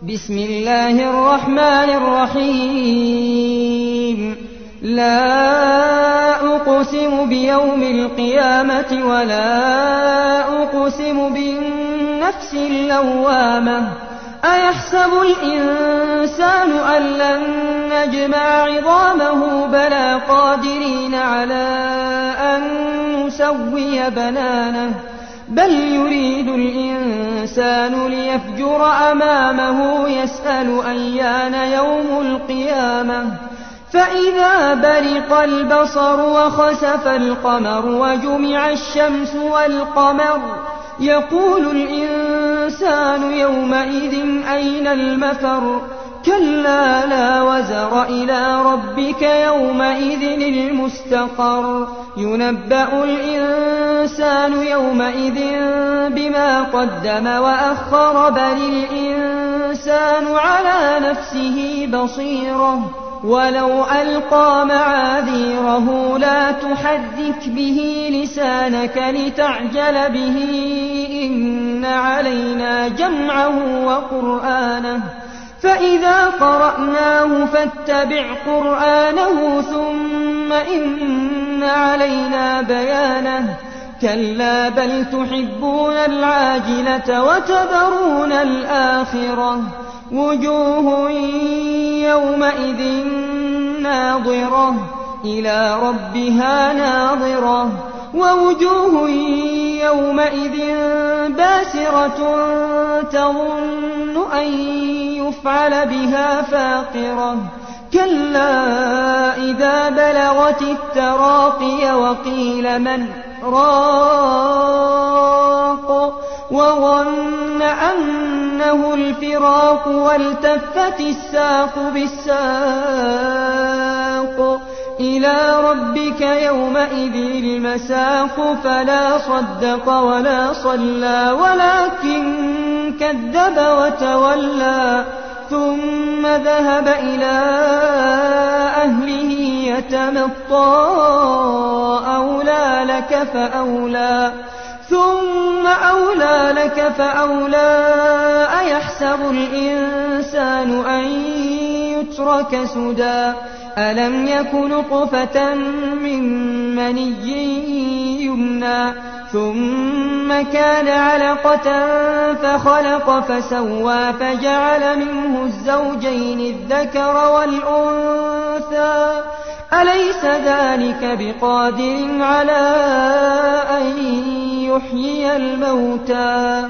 بسم الله الرحمن الرحيم لا أقسم بيوم القيامة ولا أقسم بالنفس اللوامة أيحسب الإنسان أن لن نجمع عظامه بلى قادرين على أن نسوي بنانه بل يريد الإنسان ليفجر أمامه يسأل أيان يوم القيامة فإذا برق البصر وخسف القمر وجمع الشمس والقمر يقول الإنسان يومئذ أين المفر كلا لا وزر إلى ربك يومئذ المستقر ينبأ الإنسان يومئذ بما قدم وأخر بل الإنسان على نفسه بصيرة ولو ألقى معاذيره لا تحرك به لسانك لتعجل به إن علينا جمعه وقرآنه فإذا قرأناه فاتبع قرآنه ثم إن علينا بيانه كلا بل تحبون العاجلة وتذرون الآخرة وجوه يومئذ ناظرة إلى ربها ناظرة ووجوه يومئذ باسرة تظن أن يفعل بها فاقرة كلا إذا بلغت التراقي وقيل من راق وظن أنه الفراق والتفت الساق بالساق إلى ربك يومئذ المساق فلا صدق ولا صلى ولكن كذب وتولى ثم ذهب إلى أهله يتمطى أولى لك فأولى ثم أولى لك فأولى أيحسب الإنسان أن يترك سدى ألم يك نطفة من مني يمنى ثم كان علقة فخلق فسوى فجعل منه الزوجين الذكر والأنثى أليس ذلك بقادر على أن يحيي الموتى